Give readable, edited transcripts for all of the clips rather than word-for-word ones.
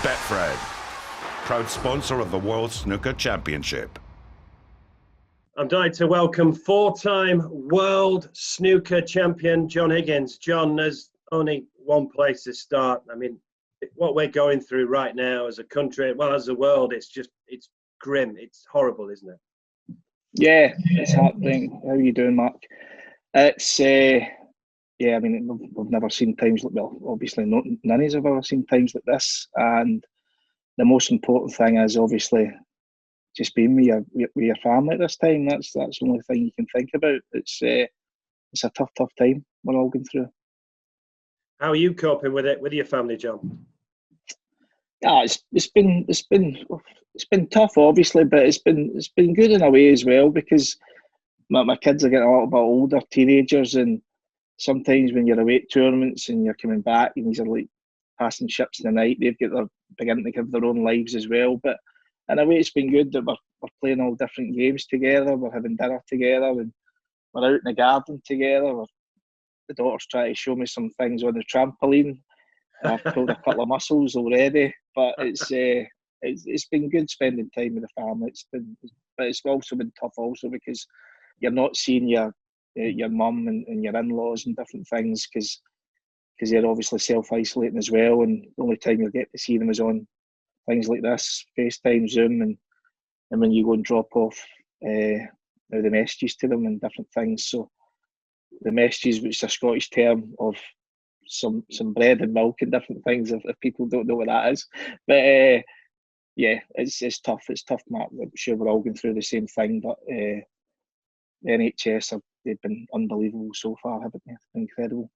Betfred, proud sponsor of the World Snooker Championship. I'm delighted to welcome four-time world snooker champion John Higgins. John, there's only one place to start. I mean, what we're going through right now as a country, well, as a world, it's grim. It's horrible, isn't it? Yeah, it's happening. How are you doing, Mark? It's, I mean, we've never seen times like, well, obviously none of us have ever seen times like this. And the most important thing is obviously just being with your family at this time. That's the only thing you can think about. It's a tough time we're all going through. How are you coping with it with your family, John? Yeah, it's been tough, obviously, but it's been good in a way as well, because my kids are getting a little bit older, teenagers, and sometimes when you're away at tournaments and you're coming back and these are like passing ships in the night, they're beginning to give their own lives as well. But in a way, it's been good that we're playing all different games together, we're having dinner together, and we're out in the garden together. The daughter's trying to show me some things on the trampoline. I've pulled a couple of muscles already, but it's been good spending time with the family. But it's also been tough also because you're not seeing your mum and your in-laws and different things because they're obviously self-isolating as well, and the only time you'll get to see them is on things like this, FaceTime, Zoom, and when you go and drop off the messages to them and different things. So the messages, which is a Scottish term of some bread and milk and different things, if people don't know what that is. But it's tough. It's tough, Mark. I'm sure we're all going through the same thing, but the NHS, they've been unbelievable so far, haven't they? Incredible.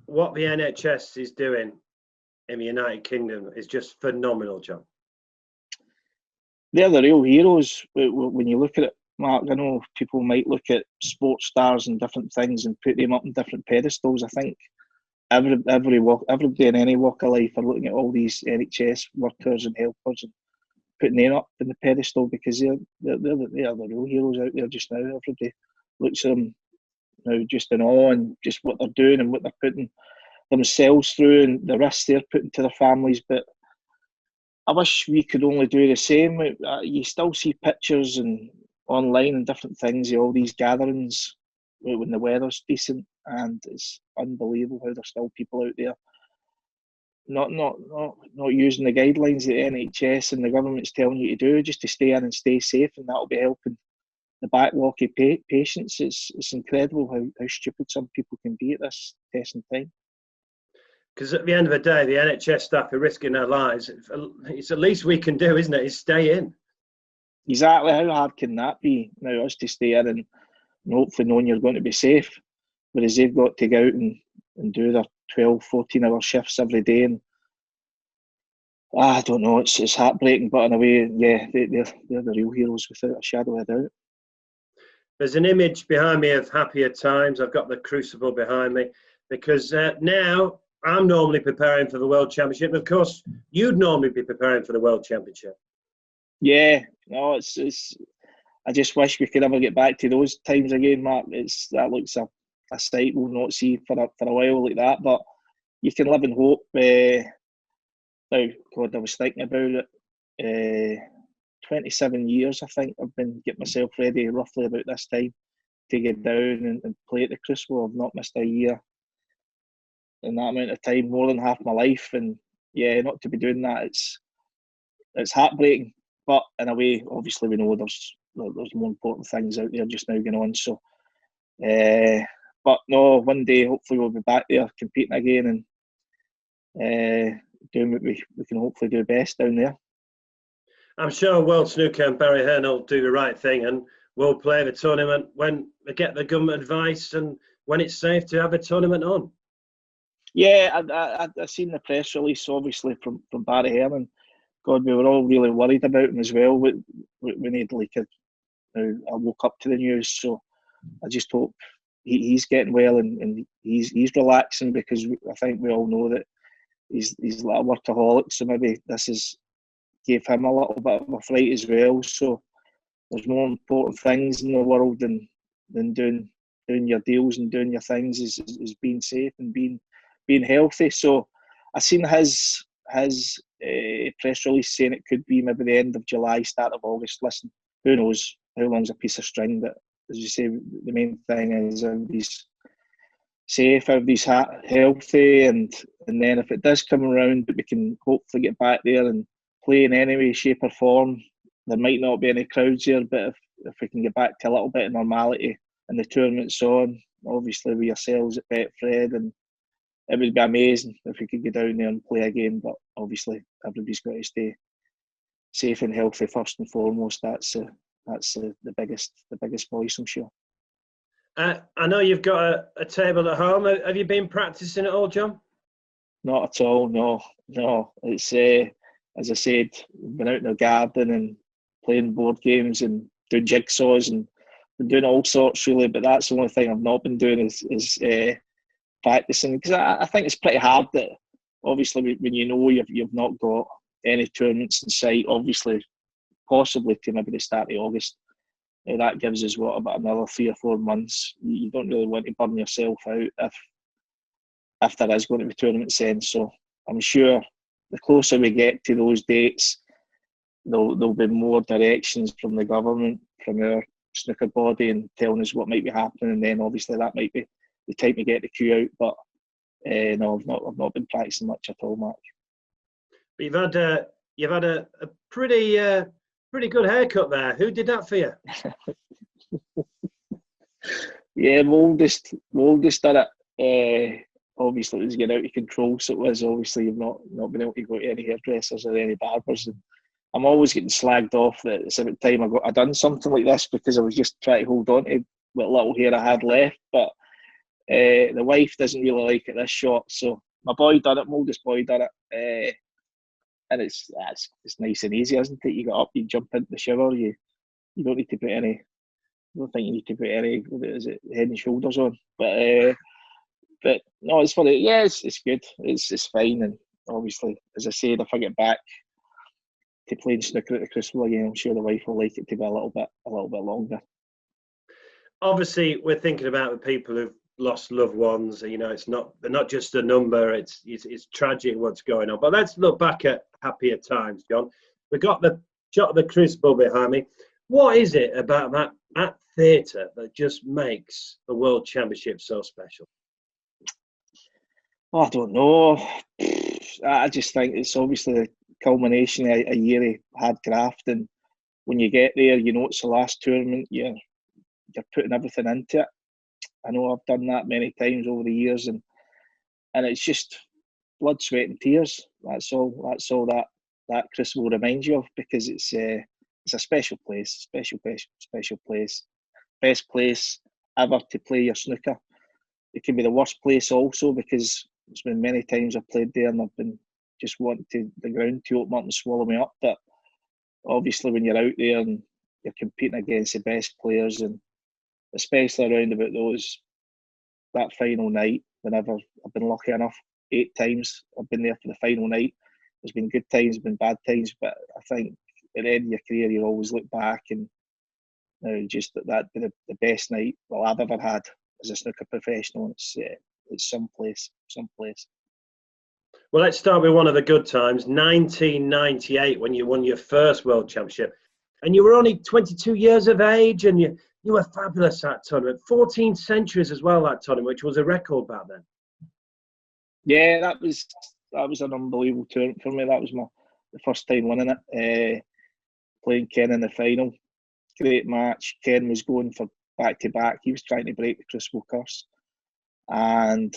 What the NHS is doing in the United Kingdom is just phenomenal, John. They're the real heroes when you look at it, Mark. I know people might look at sports stars and different things and put them up on different pedestals. I think everybody in any walk of life are looking at all these NHS workers and helpers and putting them up in the pedestal because they're the real heroes out there just now. Everybody looks at them now just in awe and just what they're doing and what they're putting themselves through and the risks they're putting to their families. But I wish we could only do the same. You still see pictures and online and different things of all these gatherings when the weather's decent, and it's unbelievable how there's still people out there not using the guidelines that the NHS and the government's telling you to do, just to stay in and stay safe, and that'll be helping the backlog of patients. It's incredible how stupid some people can be at this testing time. Because at the end of the day, the NHS staff are risking their lives. It's the least we can do, isn't it? Is stay in. Exactly. How hard can that be now, us to stay in and hopefully knowing you're going to be safe, whereas they've got to go out and do their 12, 14-hour shifts every day. And I don't know, it's heartbreaking, but in a way, yeah, they're the real heroes without a shadow of a doubt. There's an image behind me of happier times. I've got the Crucible behind me because now I'm normally preparing for the World Championship. Of course, you'd normally be preparing for the World Championship. Yeah, no, it's. I just wish we could ever get back to those times again, Mark. That looks a sight we'll not see for a while like that. But you can live in hope. Now, God, I was thinking about it. 27 years, I think, I've been getting myself ready roughly about this time to get down and play at the Crucible. I've not missed a year in that amount of time, more than half my life. And yeah, not to be doing that, it's heartbreaking. But in a way, obviously, we know there's more important things out there just now going on. So, but no, one day hopefully we'll be back there competing again and doing what we can hopefully do best down there. I'm sure World Snooker and Barry Hearn will do the right thing and will play the tournament when they get the government advice and when it's safe to have a tournament on. Yeah, I seen the press release obviously from Barry Hearn, and God, we were all really worried about him as well. When he'd I woke up to the news, so I just hope he's getting well and he's relaxing, because I think we all know that he's like a workaholic. So maybe this gave him a little bit of a fright as well. So there's more important things in the world than doing your deals and doing your things is being safe and being healthy. So I seen his his press release saying it could be maybe the end of July, start of August. Listen, who knows how long's a piece of string? But as you say, the main thing is everybody's safe, everybody's healthy, and then if it does come around, that we can hopefully get back there and play in any way, shape or form. There might not be any crowds here, but if we can get back to a little bit of normality and the tournament's on, obviously with yourselves at Betfred, and it would be amazing if we could get down there and play again. But obviously everybody's got to stay safe and healthy first and foremost. That's the biggest voice, I'm sure. I know you've got a table at home. Have you been practicing at all, John? Not at all, no. It's as I said, we've been out in the garden and playing board games and doing jigsaws and been doing all sorts really. But that's the only thing I've not been doing is practicing, because I think it's pretty hard that obviously when you know you've not got any tournaments in sight, obviously possibly to maybe the start of August. That gives us about another 3 or 4 months. You don't really want to burn yourself out if there is going to be tournaments then. So I'm sure the closer we get to those dates, there'll be more directions from the government, from our snooker body, and telling us what might be happening. And then obviously that might be the time to get the queue out. But no, I've not been practicing much at all, Mark. But you've had a pretty good haircut there. Who did that for you? Yeah, my oldest done it. Obviously, it was getting out of control, so it was. Obviously, you've not been able to go to any hairdressers or any barbers. And I'm always getting slagged off that it's about time I done something like this, because I was just trying to hold on to what little hair I had left. But the wife doesn't really like it this short, so my boy done it. My oldest boy done it. And it's nice and easy, isn't it? You get up, you jump into the shower, you don't need to put any. I don't think you need to put any. What is it? Head and shoulders on. But no, it's funny. Yeah, it's good. It's fine. And obviously, as I said, if I get back to playing snooker at the Crucible again, I'm sure the wife will like it to be a little bit longer. Obviously, we're thinking about the people who've lost loved ones. You know, they're not just a number. It's tragic what's going on. But let's look back at happier times, John. We got the shot of the Crucible behind me. What is it about that theatre that just makes the World Championship so special? Oh, I don't know. I just think it's obviously the culmination of a year of hard graft, and when you get there, you know it's the last tournament. You're putting everything into it. I know I've done that many times over the years, and it's just blood, sweat, and tears. That's all that Crucible reminds you of, because it's a special place, special place, best place ever to play your snooker. It can be the worst place also, because it's been many times I've played there and I've been just wanting the ground to open up and swallow me up. But obviously, when you're out there and you're competing against the best players, and especially around about that final night, whenever I've been lucky enough, 8 times I've been there for the final night. There's been good times, been bad times, but I think at the end of your career, you always look back and just that be the best night I've ever had as a snooker professional. It's someplace. Well, let's start with one of the good times, 1998, when you won your first World Championship. And you were only 22 years of age, and you were fabulous that tournament. 14 centuries as well, that tournament, which was a record back then. Yeah, that was an unbelievable tournament for me. That was the first time winning it. Playing Ken in the final. Great match. Ken was going for back-to-back. He was trying to break the Crucible curse. And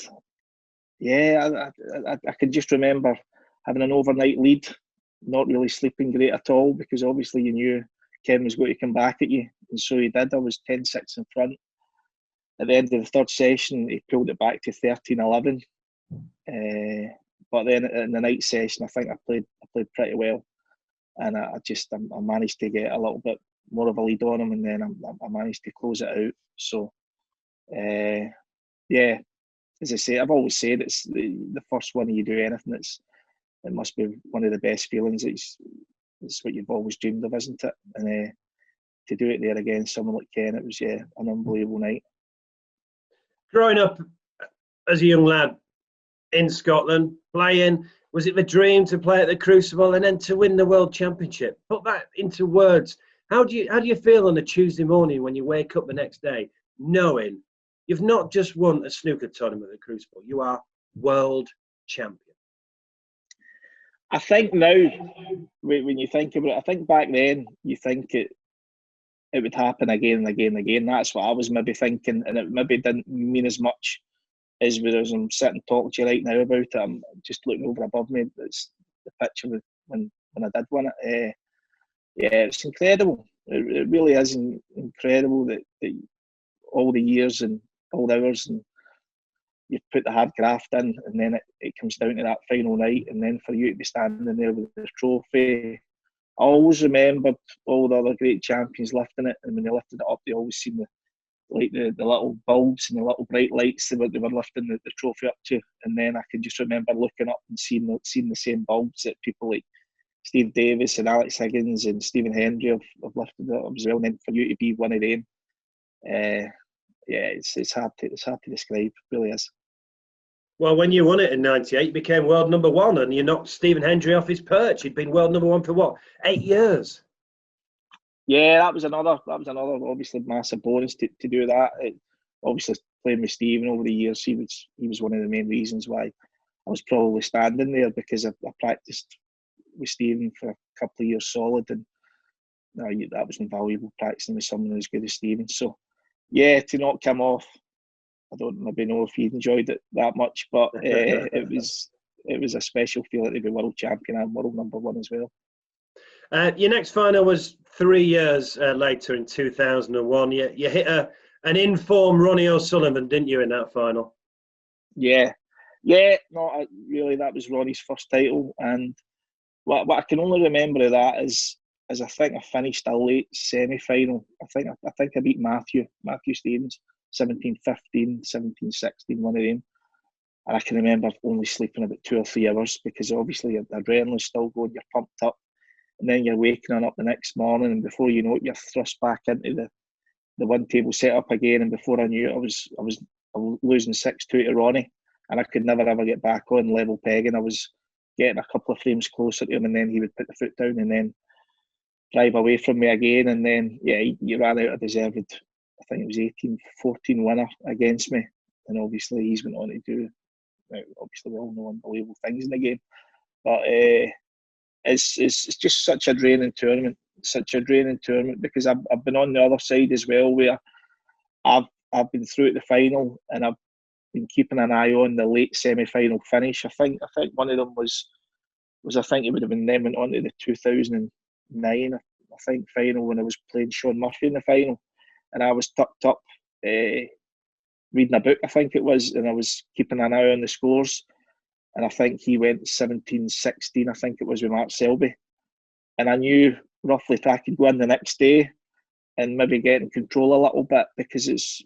yeah, I can just remember having an overnight lead, not really sleeping great at all, because obviously you knew Ken was going to come back at you, and so he did. I was 10-6 in front. At the end of the third session, he pulled it back to 13-11. But then in the night session, I think I played pretty well, and I managed to get a little bit more of a lead on him, and then I managed to close it out. So, yeah, as I say, I've always said it's the first one you do anything. It must be one of the best feelings. It's what you've always dreamed of, isn't it? And to do it there against someone like Ken, it was an unbelievable night. Growing up as a young lad in Scotland, playing, Was it the dream to play at the Crucible and then to win the World Championship? Put that into words. How do you feel on a Tuesday morning when you wake up the next day knowing you've not just won a snooker tournament at the Crucible, you are world champion? I think now, when you think about it, I think back then you think it would happen again and again and again. That's what I was maybe thinking, and it maybe didn't mean as much as I'm sitting talking to you right now about it. I'm just looking over above me. It's the picture when I did win it. Yeah, it's incredible. It really is incredible that all the years and all the hours and you've put the hard graft in, and then it comes down to that final night, and then for you to be standing there with the trophy. I always remembered all the other great champions lifting it, and when they lifted it up, they always seen the little bulbs and the little bright lights they were lifting the trophy up to. And then I can just remember looking up and seeing the same bulbs that people like Steve Davis and Alex Higgins and Stephen Hendry have lifted it up as well. And then for you to be one of them, it's hard to describe. It really is. Well, when you won it in '98, you became world number one, and you knocked Stephen Hendry off his perch. He'd been world number one for what, 8 years? Yeah, that was another obviously massive bonus to do that. Obviously playing with Stephen over the years, he was one of the main reasons why I was probably standing there, because I practiced with Stephen for a couple of years solid, and that was invaluable practicing with someone as good as Stephen. So yeah, to knock him off, I don't maybe know if he enjoyed it that much, but it was a special feeling to be world champion and world number one as well. Your next final was 3 years later in 2001. You hit an in-form Ronnie O'Sullivan, didn't you, in that final? Yeah. No, really, that was Ronnie's first title, and what I can only remember of that is I think I finished a late semi-final. I think I beat Matthew Stevens, 17-15, 17-16, one of them. And I can remember only sleeping about 2 or 3 hours, because obviously the adrenaline's still going, you're pumped up, and then you're waking up the next morning, and before you know it, you're thrust back into the one table setup again. And before I knew it, I was losing 6-2 to Ronnie, and I could never ever get back on level pegging. I was getting a couple of frames closer to him, and then he would put the foot down and then drive away from me again. And then he ran out a deserved, I think it was 18-14 winner against me, and obviously he's went on to do, obviously we all know, unbelievable things in the game. But it's just such a draining tournament, because I've been on the other side as well, where I've been through at the final, and I've been keeping an eye on the late semi-final finish. I think one of them was I think it would have been them went on to the 2009 I think final, when I was playing Sean Murphy in the final, and I was tucked up reading a book, I think it was, and I was keeping an eye on the scores, and I think he went 17-16, I think it was, with Mark Selby, and I knew roughly if I could go in the next day and maybe get in control a little bit, because it's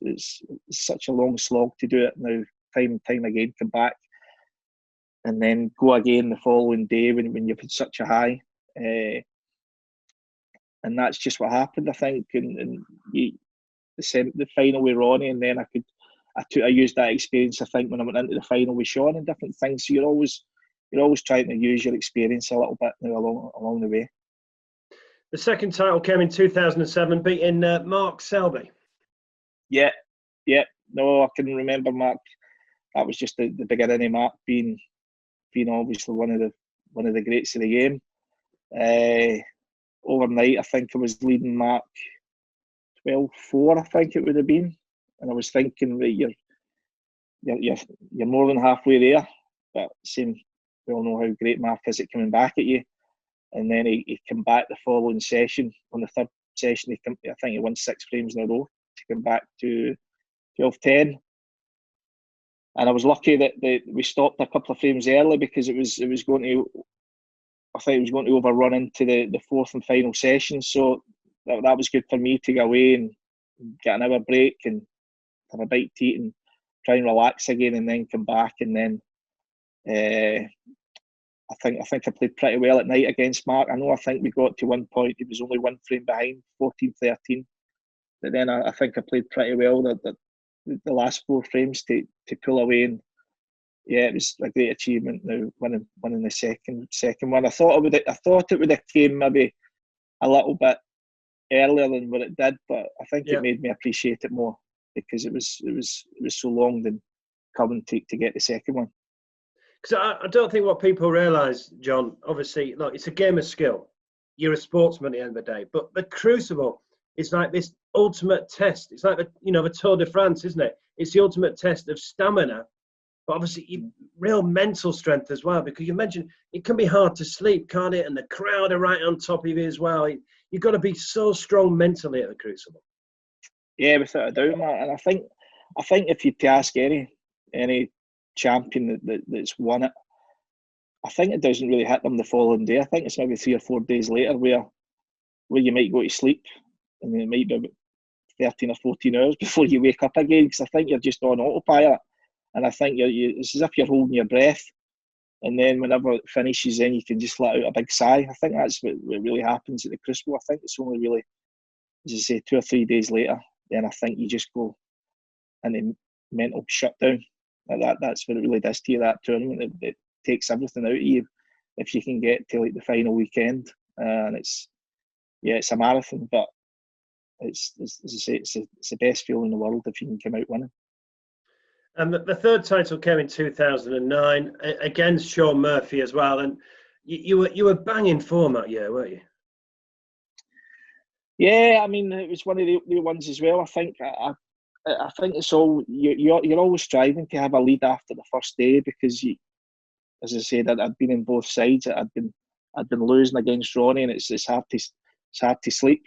such a long slog to do it now, time and time again, come back and then go again the following day when you've had such a high, and that's just what happened, I think. And the final with Ronnie, and then I used that experience, I think, when I went into the final with Sean and different things. So you're always trying to use your experience a little bit now along the way. The second title came in 2007, beating Mark Selby. Yeah. No, I can remember Mark. That was just the beginning of Mark being obviously one of the greats of the game. Overnight, I think I was leading Mark 12-4. I think it would have been, and I was thinking, right, you're more than halfway there. But we all know how great Mark is at coming back at you. And then he came back the following session. On the third session, I think he won 6 frames in a row to come back to 12-10. And I was lucky that we stopped a couple of frames early, because it was going to overrun into the fourth and final session. So that was good for me to go away and get an hour break and have a bite to eat and try and relax again, and then come back. And then I think I played pretty well at night against Mark. I think we got to one point, he was only 1 frame behind, 14-13. But then I think I played pretty well the last 4 frames to pull away and it was a great achievement. Now winning the second one, I thought it would have came maybe a little bit earlier than what it did, but I think it made me appreciate it more because it was so long than coming to get the second one. Because I don't think what people realise, John, obviously, look, it's a game of skill. You're a sportsman at the end of the day. But the Crucible is like this ultimate test. It's like the Tour de France, isn't it? It's the ultimate test of stamina, but obviously real mental strength as well. Because you mentioned it can be hard to sleep, can't it? And the crowd are right on top of you as well. You've got to be so strong mentally at the Crucible. Yeah, without a doubt, Matt. And I think if you ask any champion that's won it, I think it doesn't really hit them the following day. I think it's maybe 3 or 4 days later where you might go to sleep, and it might be about 13 or 14 hours before you wake up again, because I think you're just on autopilot, and I think it's as if you're holding your breath, and then whenever it finishes, then you can just let out a big sigh. I think that's what really happens at the Crucible. I think it's only really, as I say, 2 or 3 days later, then I think you just go into mental shutdown. That's what it really does to you, that tournament. It takes everything out of you if you can get to like the final weekend. And it's a marathon, but it's as I say, it's the best feeling in the world if you can come out winning. And the third title came in 2009 against Sean Murphy as well. And you were banging form that year, weren't you? Yeah, I mean, it was one of the ones as well. I think it's all you're always striving to have a lead after the first day, because as I said, I'd been in both sides. I'd been losing against Ronnie, and it's hard to sleep.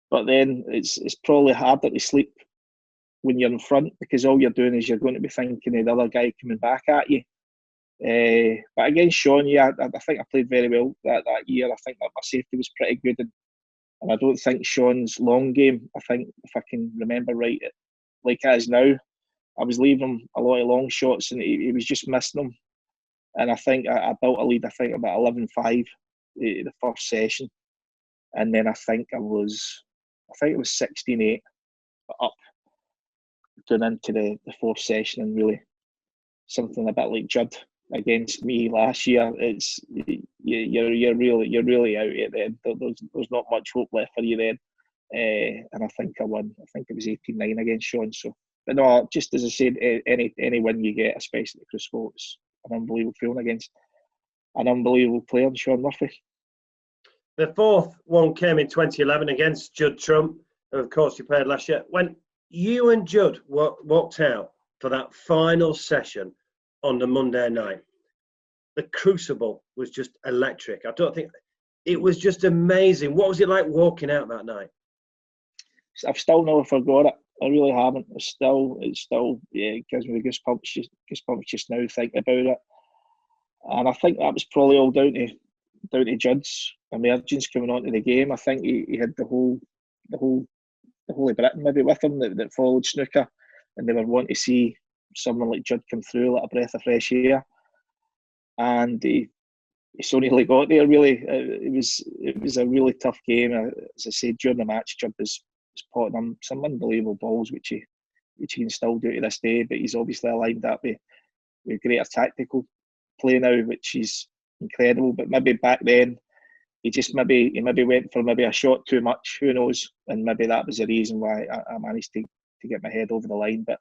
But then it's probably harder to sleep when you're in front, because all you're doing is you're going to be thinking of the other guy coming back at you. But against Sean, I think I played very well that year. I think that my safety was pretty good, and I don't think Sean's long game, I think, if I can remember right, like it is now, I was leaving him a lot of long shots, and he was just missing them. And I think I built a lead, I think about 11-5 the first session. And then I think it was 16-8 up going into the fourth session, and really something a bit like Judd against me last year. It's you're really out at the end. There's not much hope left for you then. And I think I won. I think it was 18-9 against Sean. So, but no, just as I said, any win you get, especially at Crucible, it's an unbelievable feeling against an unbelievable player, Sean Murphy. The fourth one came in 2011 against Judd Trump, who of course you played last year. When you and Judd walked out for that final session on the Monday night, the Crucible was just electric. It was just amazing. What was it like walking out that night? I've still never forgot it. I really haven't. It still it gives me the goosebumps just now thinking about it. And I think that was probably all down to Judd's emergence coming onto the game. I think he had the whole of Britain maybe with him that followed snooker, and they were wanting to see someone like Judd come through like a breath of fresh air. And he so nearly got there. Really, it was a really tough game. As I said, during the match, Judd was potting him some unbelievable balls, which he can still do to this day. But he's obviously aligned that with greater tactical play now, which is incredible. But maybe back then, he maybe went for maybe a shot too much. Who knows? And maybe that was the reason why I managed to get my head over the line. But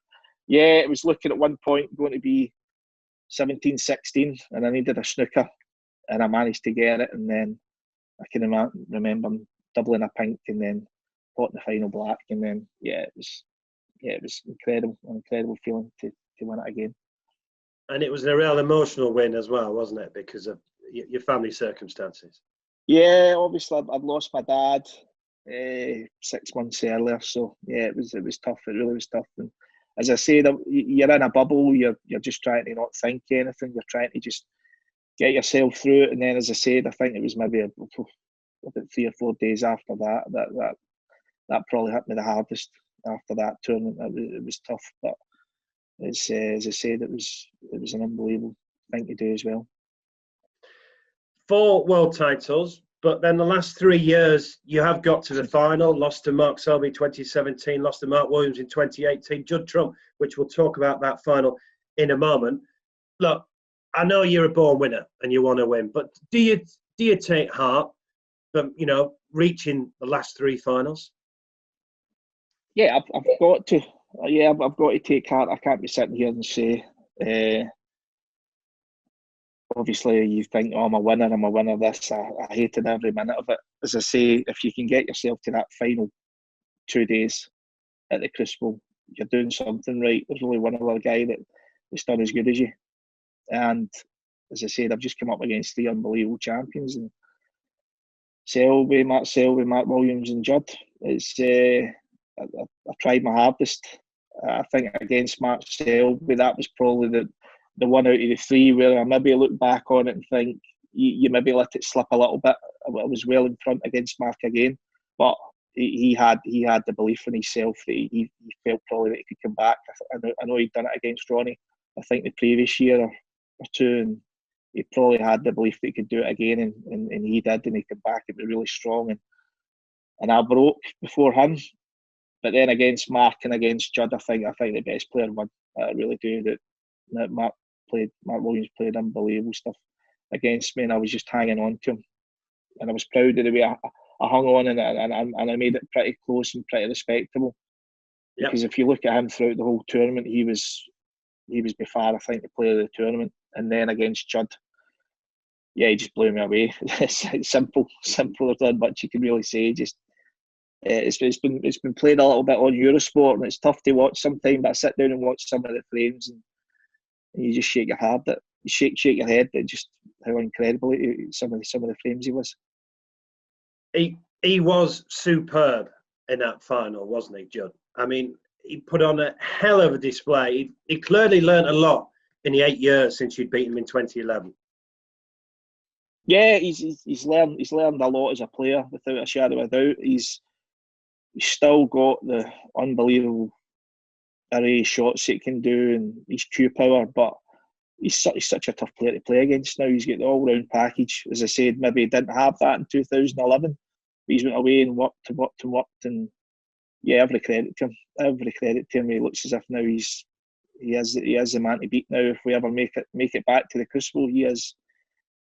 yeah, it was looking at one point going to be 17-16, and I needed a snooker, and I managed to get it. And then I can remember doubling a pink, and then potting the final black, and then it was incredible, an incredible feeling to win it again. And it was a real emotional win as well, wasn't it? Because of your family circumstances. Yeah, obviously I'd lost my dad 6 months earlier, so yeah, it was tough. It really was tough. And as I say, you're in a bubble. You're just trying to not think anything. You're trying to just get yourself through it. And then, as I said, I think it was maybe about 3 or 4 days after that probably hit me the hardest after that tournament. It was tough, but as I said, it was an unbelievable thing to do as well. 4 world titles, but then the last 3 years you have got to the final, lost to Mark Selby 2017, lost to Mark Williams in 2018, Judd Trump, which we'll talk about that final in a moment. look, I know you're a born winner and you want to win, but do you take heart from reaching the last three finals? Yeah, I've got to. Yeah, I've got to take heart. I can't be sitting here and say. Obviously, you think, "Oh, I'm a winner. I'm a winner." This, I hated every minute of it. As I say, if you can get yourself to that final 2 days at the Crucible, you're doing something right. There's only one other guy that's done as good as you. And as I said, I've just come up against three unbelievable champions, and Mark Selby, Mark Williams, and Judd. It's I tried my hardest. I think against Mark Selby, that was probably the one out of the three where I maybe look back on it and think you maybe let it slip a little bit. I was well in front against Mark again, but he had the belief in himself that he felt probably that he could come back. I know he'd done it against Ronnie, I think the previous year or two, and he probably had the belief that he could do it again, and he did, and he came back. It was really strong, and I broke before him. But then against Mark and against Judd, I think the best player won. I really do. That Mark Williams played unbelievable stuff against me, and I was just hanging on to him, and I was proud of the way I hung on, and I made it pretty close and pretty respectable. Yep. Because if you look at him throughout the whole tournament, he was by far, I think, the player of the tournament. And then against Judd, yeah, he just blew me away. It's simple. There's not much you can really say. Just it's been played a little bit on Eurosport, and it's tough to watch sometimes. But I sit down and watch some of the frames, and you just shake your head. You shake your head at just how incredible some of the frames he was. He was superb in that final, wasn't he, Judd? I mean, he put on a hell of a display. He clearly learnt a lot in the 8 years since you'd beat him in 2011. Yeah, he's learned a lot as a player, without a shadow of a doubt. He's still got the unbelievable array of shots he can do, and his Q power, but he's such a tough player to play against now. He's got the all-round package. As I said, maybe he didn't have that in 2011, but he's went away and worked, and yeah, every credit to him. He looks as if now he is the man to beat now. If we ever make it back to the Crucible, he's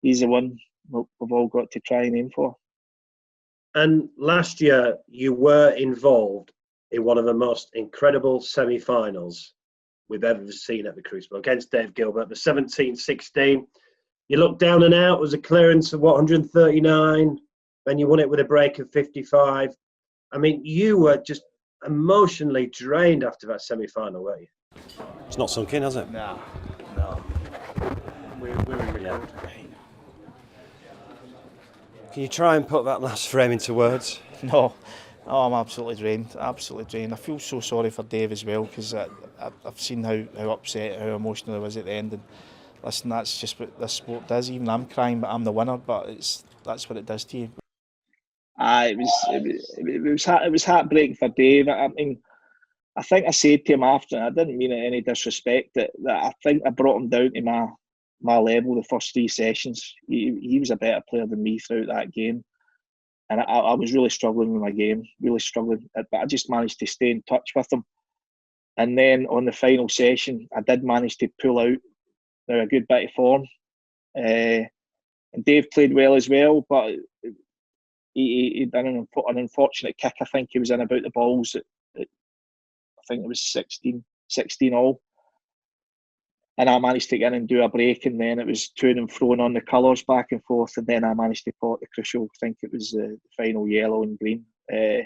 the one we've all got to try and aim for. And last year, you were involved in one of the most incredible semi-finals we've ever seen at the Crucible against Dave Gilbert, the 17-16. You looked down and out. It was a clearance of 139. Then you won it with a break of 55. I mean, you were just emotionally drained after that semi-final, weren't you? It's not sunk in, has it? No. We were really good. Can you try and put that last frame into words? No, I'm absolutely drained. I feel so sorry for Dave as well, because I've seen how upset, how emotional he was at the end. And listen, that's just what this sport does. Even I'm crying, but I'm the winner. But that's what it does to you. It was heartbreaking for Dave. I mean, I think I said to him after, I didn't mean it any disrespect, that I think I brought him down to my level the first three sessions. He was a better player than me throughout that game, and I was really struggling with my game, but I just managed to stay in touch with him. And then on the final session, I did manage to pull out a good bit of form, and Dave played well as well, but he done an unfortunate kick. I think he was in about the balls at I think it was 16 all. And I managed to get in and do a break, and then it was to and fro on the colours back and forth, and then I managed to pot the Crucible. I think it was the final yellow and green. Yeah,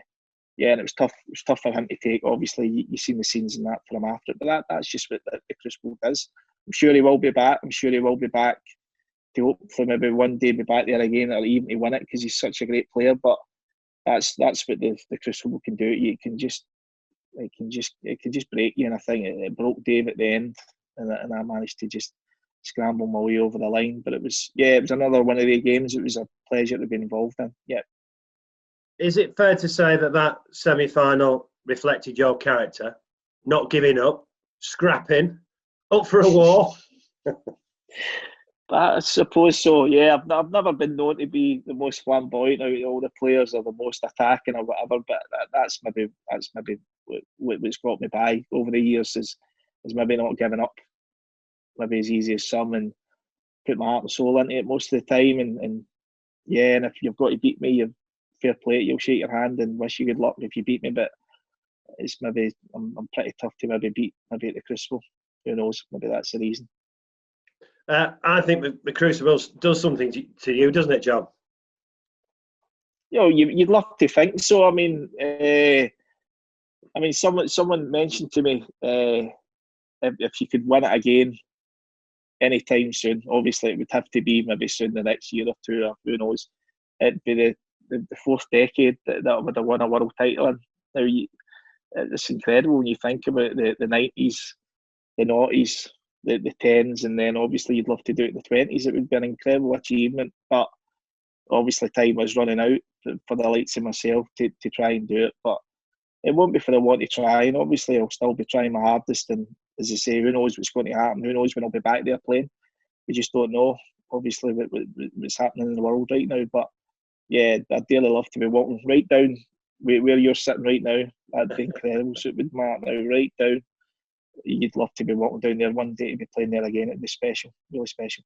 and it was tough. It was tough for him to take. Obviously, you've seen the scenes in that for him after it, but that's just what the Crucible does. I'm sure he will be back. To hopefully maybe one day be back there again, or even to win it, because he's such a great player. But that's what the Crucible can do. It can just break you, and I think it broke Dave at the end, and I managed to just scramble my way over the line. But it was another one of the games. It was a pleasure to be involved in. Yeah. Is it fair to say that semi-final reflected your character? Not giving up, scrapping, up for a war? I suppose so. Yeah, I've never been known to be the most flamboyant out of all the players, or the most attacking or whatever. But that's maybe what's got me by over the years is maybe not giving up. maybe as easy as some, and put my heart and soul into it most of the time. And yeah, and if you've got to beat me, you've fair play. You'll shake your hand and wish you good luck if you beat me. But it's maybe I'm pretty tough to maybe beat maybe at the Crucible. Who knows? Maybe that's the reason. I think the Crucible does something to you, doesn't it, John? You know, you'd love to think so. I mean, someone mentioned to me if you could win it again anytime soon. Obviously, it would have to be maybe soon, the next year or two, or who knows. It'd be the fourth decade that would have won a world title. And now it's incredible when you think about the 90s, the noughties, the 10s, and then obviously you'd love to do it in the 20s. It would be an incredible achievement, but obviously time was running out for the likes of myself to try and do it. But it won't be for the want to try, and obviously I'll still be trying my hardest. And as I say, who knows what's going to happen? Who knows when I'll be back there playing? We just don't know. Obviously, what's happening in the world right now. But yeah, I'd dearly love to be walking right down where you're sitting right now. That'd be incredible. So it would matter now, right down. You'd love to be walking down there one day to be playing there again. It'd be special, really special.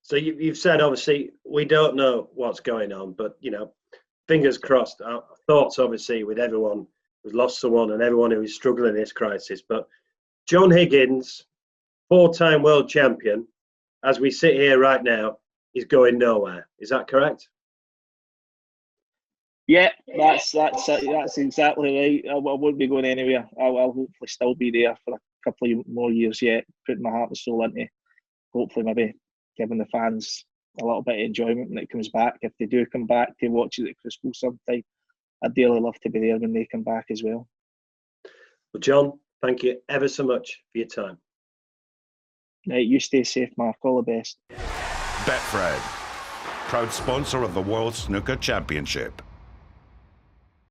So you've said, obviously, we don't know what's going on, but, you know, fingers crossed. Our thoughts, obviously, with everyone who's lost someone and everyone who is struggling in this crisis. But John Higgins, 4-time world champion, as we sit here right now, is going nowhere. Is that correct? Yeah, that's exactly right. I won't be going anywhere. I'll hopefully still be there for a couple of more years yet, putting my heart and soul into hopefully maybe giving the fans a little bit of enjoyment when it comes back. If they do come back to watch it at Crucible sometime, I'd dearly love to be there when they come back as well. Well, John, thank you ever so much for your time. Right, you stay safe, Mark. All the best. Betfred, proud sponsor of the World Snooker Championship.